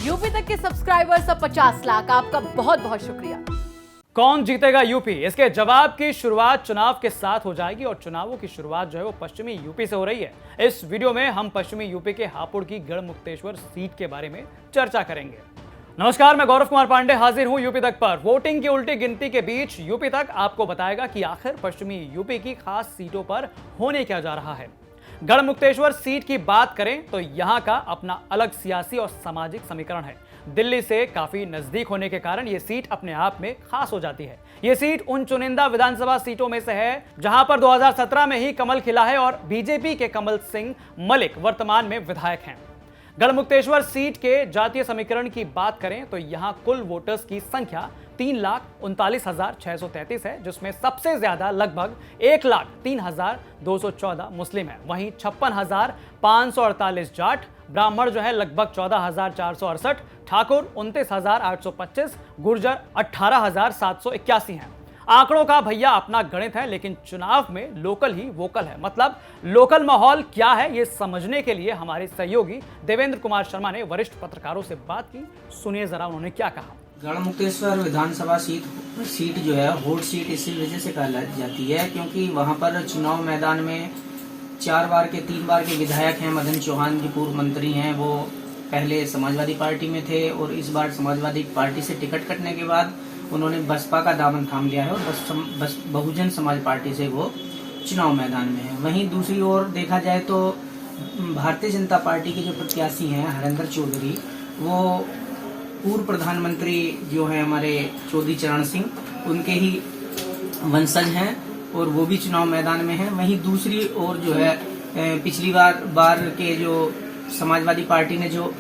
UP तक के subscribers अब 50 लाख। आपका बहुत बहुत शुक्रिया। कौन जीतेगा यूपी? इसके जवाब की शुरुआत चुनाव के साथ हो जाएगी और चुनावों की शुरुआत जो है वो पश्चिमी यूपी से हो रही है। इस वीडियो में हम पश्चिमी यूपी के हापुड़ की गढ़मुक्तेश्वर सीट के बारे में चर्चा करेंगे। नमस्कार, मैं गौरव कुमार पांडे हाजिर हूं यूपी तक पर। वोटिंग की उल्टी गिनती के बीच यूपी तक आपको बताएगा कि आखिर पश्चिमी यूपी की खास सीटों पर होने क्या जा रहा है। गढ़मुक्तेश्वर सीट की बात करें तो यहां का अपना अलग सियासी और सामाजिक समीकरण है। दिल्ली से काफी नजदीक होने के कारण यह सीट अपने आप में खास हो जाती है। यह सीट उन चुनिंदा विधानसभा सीटों में से है जहां पर 2017 में ही कमल खिला है और बीजेपी के कमल सिंह मलिक वर्तमान में विधायक हैं। गढ़मुक्तेश्वर सीट के जातीय समीकरण की बात करें तो यहां कुल वोटर्स की संख्या 3,39,633 है, जिसमें सबसे ज्यादा लगभग 1,03,214 मुस्लिम है। वहीं 56,548 जाट, ब्राह्मण जो है लगभग 14,468, ठाकुर 29,825, गुर्जर 18,781 हैं। आंकड़ों का भैया अपना गणित है, लेकिन चुनाव में लोकल ही वोकल है। मतलब लोकल माहौल क्या है ये समझने के लिए हमारे सहयोगी देवेंद्र कुमार शर्मा ने वरिष्ठ पत्रकारों से बात की। सुनिए जरा उन्होंने क्या कहा। गढ़मुक्तेश्वर विधानसभा सीट जो है हॉट सीट इसी वजह से कहलाई जाती है क्योंकि वहां पर चुनाव मैदान में 3 बार के विधायक हैं। मदन चौहान जी पूर्व मंत्री हैं, वो पहले समाजवादी पार्टी में थे और इस बार समाजवादी पार्टी से टिकट कटने के बाद उन्होंने बसपा का दामन थाम लिया है और बहुजन समाज पार्टी से वो चुनाव मैदान में है। वहीं दूसरी ओर देखा जाए तो भारतीय जनता पार्टी के जो प्रत्याशी हैं हरेंद्र चौधरी, वो पूर्व प्रधानमंत्री जो हैं हमारे चौधरी चरण सिंह, उनके ही वंशज हैं और वो भी चुनाव मैदान में हैं। वहीं दूसरी ओर जो है पिछली बार के जो समाजवादी पार्टी ने जो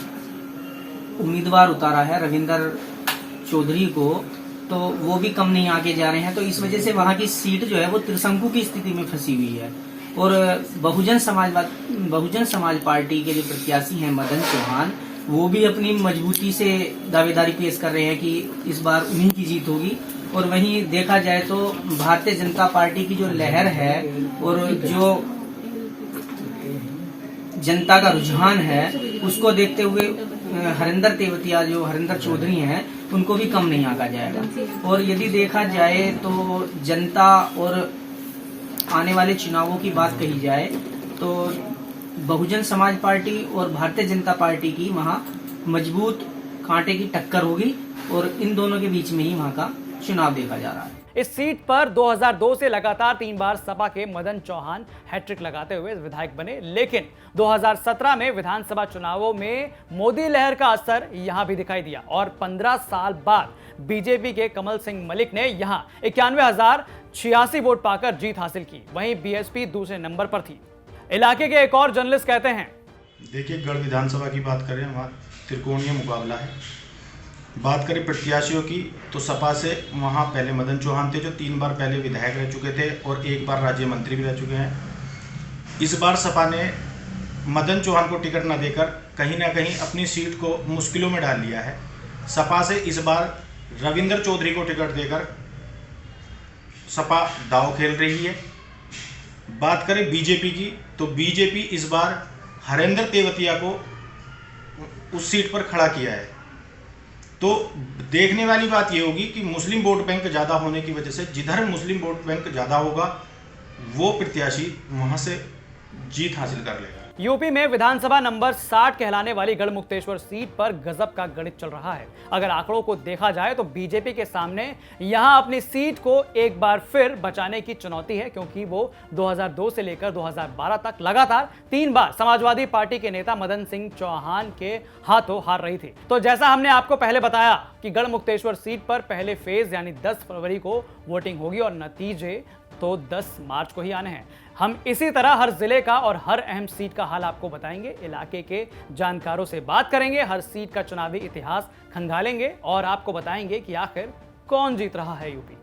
उम्मीदवार उतारा है रविंदर चौधरी को, तो वो भी कम नहीं आगे जा रहे हैं। तो इस वजह से वहां की सीट जो है वो त्रिशंकु की स्थिति में फंसी हुई है। और बहुजन समाज पार्टी के जो प्रत्याशी हैं मदन चौहान, वो भी अपनी मजबूती से दावेदारी पेश कर रहे हैं कि इस बार उन्हीं की जीत होगी। और वहीं देखा जाए तो भारतीय जनता पार्टी की जो लहर है और जो जनता का रुझान है उसको देखते हुए हरेंद्र चौधरी हैं, उनको भी कम नहीं आंका जाएगा। और यदि देखा जाए तो जनता और आने वाले चुनावों की बात कही जाए तो बहुजन समाज पार्टी और भारतीय जनता पार्टी की वहां मजबूत कांटे की टक्कर होगी और इन दोनों के बीच में ही वहां का चुनाव देखा जा रहा है। इस सीट पर 2002 से लगातार 3 बार सपा के मदन चौहान हैट्रिक लगाते हुए विधायक बने, लेकिन 2017 में विधानसभा चुनावों में मोदी लहर का असर यहां भी दिखाई दिया और 15 साल बाद बीजेपी के कमल सिंह मलिक ने यहां 91,086 वोट पाकर जीत हासिल की। वहीं बीएसपी दूसरे नंबर पर थी। इलाके के एक और जर्नलिस्ट कहते हैं, देखिए गढ़ विधानसभा की बात करें, वहाँ त्रिकोणीय मुकाबला है। बात करें प्रत्याशियों की तो सपा से वहाँ पहले मदन चौहान थे जो 3 बार पहले विधायक रह चुके थे और 1 बार राज्य मंत्री भी रह चुके हैं। इस बार सपा ने मदन चौहान को टिकट न देकर कहीं ना कहीं अपनी सीट को मुश्किलों में डाल लिया है। सपा से इस बार रविंदर चौधरी को टिकट देकर सपा दांव खेल रही है। बात करें बीजेपी की तो बीजेपी इस बार हरेंद्र तेवतिया को उस सीट पर खड़ा किया है। तो देखने वाली बात यह होगी कि मुस्लिम वोट बैंक ज्यादा होने की वजह से जिधर मुस्लिम वोट बैंक ज्यादा होगा वो प्रत्याशी वहां से जीत हासिल कर लेगा। यूपी में विधानसभा नंबर 60 कहलाने वाली गढ़मुक्तेश्वर सीट पर गजब का गणित चल रहा है। अगर आंकड़ों को देखा जाए तो बीजेपी के सामने यहां अपनी सीट को एक बार फिर बचाने की चुनौती है, क्योंकि वो 2002 से लेकर 2012 तक लगातार 3 बार समाजवादी पार्टी के नेता मदन सिंह चौहान के हाथों हार रही थी। तो जैसा हमने आपको पहले बताया कि गढ़मुक्तेश्वर सीट पर पहले फेज यानी 10 फरवरी को वोटिंग होगी और नतीजे तो 10 मार्च को ही आने हैं। हम इसी तरह हर जिले का और हर अहम सीट का हाल आपको बताएंगे, इलाके के जानकारों से बात करेंगे, हर सीट का चुनावी इतिहास खंगालेंगे और आपको बताएंगे कि आखिर कौन जीत रहा है यूपी।